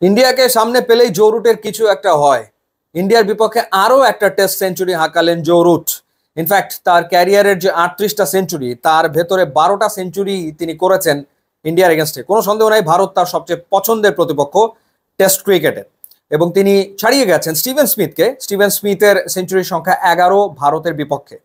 ইন্ডিয়াকে সামনে পেলেই জো রুটের কিছু একটা হয়। ইন্ডিয়ার বিপক্ষে আরো একটা টেস্ট সেঞ্চুরি হাঁকালেন জো রুট। ইনফ্যাক্ট তার ক্যারিয়ারের যে 38টা সেঞ্চুরি, তার ভেতরে 12টা সেঞ্চুরি তিনি করেছেন ইন্ডিয়ার এগেনস্টে। কোনো সন্দেহ নাই, ভারত তার সবচেয়ে পছন্দের প্রতিপক্ষ টেস্ট ক্রিকেটে, এবং তিনি ছাড়িয়ে গেছেন স্টিভেন স্মিথকে। স্টিভেন স্মিথের সেঞ্চুরির সংখ্যা 11 ভারতের বিপক্ষে।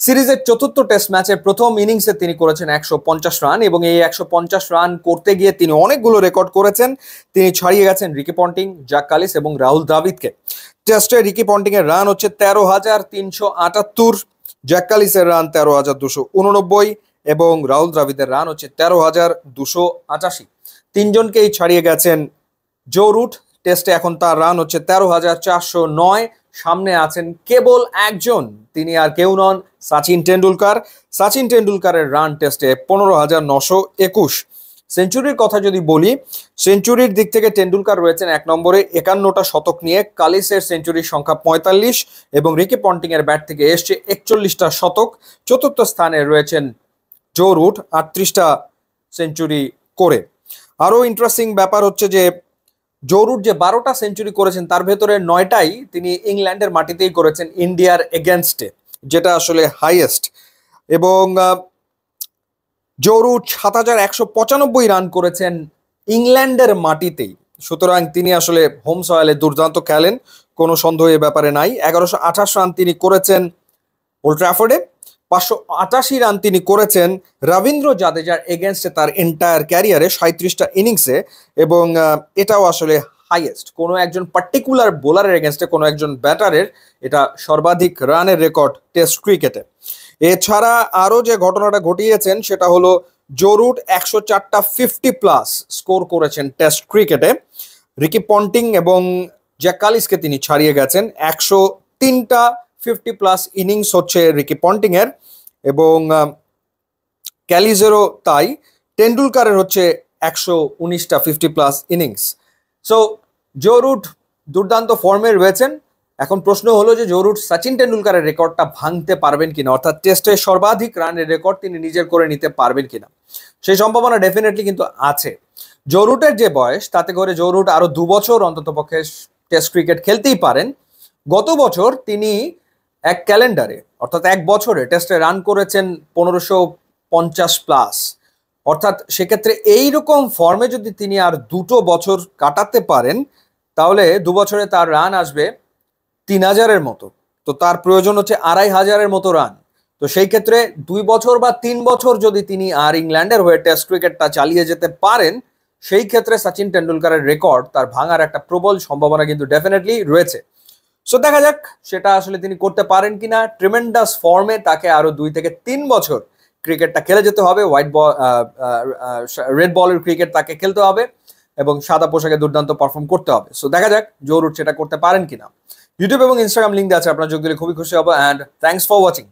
সিরিজের চতুর্থ টেস্ট ম্যাচের প্রথম ইনিংসে তিনি করেছেন 150 রান, এবং এই 150 রান করতে গিয়ে তিনি অনেকগুলো রেকর্ড করেছেন। তিনি ছাড়িয়ে গেছেন রিকি পন্টিং, জ্যাক কালিস এবং রাহুল দ্রাবিড়কে। টেস্টে রিকি পন্টিং এর রান হচ্ছে 13,378, জ্যাক কালিসের রান 13,289 এবং রাহুল দ্রাবিড়ের রান হচ্ছে 13,288। তিনজনকেই ছাড়িয়ে গেছেন জো রুট। টেস্টে এখন তার রান হচ্ছে 13,409। সামনে আছেন কেবল একজন, তিনি আর কেউ নন, সচিন টেন্ডুলকার। সচিন টেন্ডুলকারের রান টেস্টে 15,921। সেঞ্চুরির কথা যদি বলি, সেঞ্চুরির দিক থেকে টেন্ডুলকার রয়েছেন 1 নম্বরে 51টা শতক নিয়ে। কালিসের সেঞ্চুরির সংখ্যা 45 এবং রিকি পন্টিং এর ব্যাট থেকে এসছে 41টা শতক। চতুর্থ স্থানে রয়েছেন জো রুট 38টা সেঞ্চুরি করে। আরো ইন্টারেস্টিং ব্যাপার হচ্ছে যে জো রুট যে 12টা সেঞ্চুরি করেছেন, তার ভেতরে 9টাই তিনি ইংল্যান্ডের মাটিতেই করেছেন ইন্ডিয়ার এগেনস্টে, যেটা আসলে হাইয়েস্ট। এবং জো রুট 7,195 রান করেছেন ইংল্যান্ডের মাটিতেই। সুতরাং তিনি আসলে হোম সয়েলে দুর্দান্ত খেলেন, কোনো সন্দেহ এ ব্যাপারে নাই। 1128 রান তিনি করেছেন ওল্ড ট্র্যাফোর্ডে। 588 রান তিনি করেছেন রবীন্দ্র জাদেজার এগেনস্টে তার এন্টায়ার ক্যারিয়ারে 37টা ইনিংসে, এবং এটাও আসলে হাইয়েস্ট। কোনো একজন পার্টিকুলার বোলারের এগেনস্টে, কোনো একজন ব্যাটারের এটা সর্বাধিক রানের রেকর্ড টেস্ট ক্রিকেটে। এছাড়া আরও যে ঘটনাটা ঘটিয়েছেন সেটা হলো জো রুট 104টা 50+ স্কোর করেছেন টেস্ট ক্রিকেটে। রিকি পন্টিং এবং জ্যাক কালিসকে তিনি ছাড়িয়ে গেছেন। 103টা 50+ ইনিংস হচ্ছে রিকি পন্টিং এর, এবং ক্যালিসেরও তাই। টেন্ডুলকারের হচ্ছে 119টা 50+ ইনিংস। সো জো রুট দুর্দান্ত ফর্মে রয়েছেন। এখন প্রশ্ন হলো যে জো রুট সচিন টেন্ডুলকারের রেকর্ডটা ভাঙতে পারবেন কিনা, অর্থাৎ টেস্টে সর্বাধিক রানের রেকর্ড তিনি নিজের করে নিতে পারবেন কিনা। সেই সম্ভাবনা ডেফিনেটলি কিন্তু আছে। জো রুটের যে বয়স, তাতে করে জো রুট আরো 2 বছর অন্ততপক্ষে টেস্ট ক্রিকেট খেলতেই পারেন। গত বছর তিনি এক ক্যালেন্ডারে, অর্থাৎ 1 বছরে টেস্টে রান করেছেন 1550+। অর্থাৎ সেক্ষেত্রে এইরকম ফর্মে যদি তিনি আর 2টো বছর কাটাতে পারেন, তাহলে 2 বছরে তার রান আসবে 3000-এর মতো। তো তার প্রয়োজন হচ্ছে 2500-এর মতো রান। তো সেই ক্ষেত্রে 2 বছর বা 3 বছর যদি তিনি আর ইংল্যান্ডের হয়ে টেস্ট ক্রিকেটটা চালিয়ে যেতে পারেন, সেই ক্ষেত্রে সচিন টেন্ডুলকারের রেকর্ড তার ভাঙার একটা প্রবল সম্ভাবনা কিন্তু ডেফিনেটলি রয়েছে। সো দেখা যাক সেটা আসলে তিনি করতে পারেন কিনা। ট্রিমেন্ডাস ফর্মে তাকে আরো 2 থেকে 3 বছর ক্রিকেটটা খেলে যেতে হবে। রেড বলের ক্রিকেট তাকে খেলতে হবে এবং সাদা পোশাকে দুর্দান্ত পারফর্ম করতে হবে। সো দেখা যাক জো রুট সেটা করতে পারেন কিনা। ইউটিউব এবং ইনস্টাগ্রাম লিঙ্ক আছে, আপনারা যোগ দিলে খুবই খুশি হবো। And thanks for watching.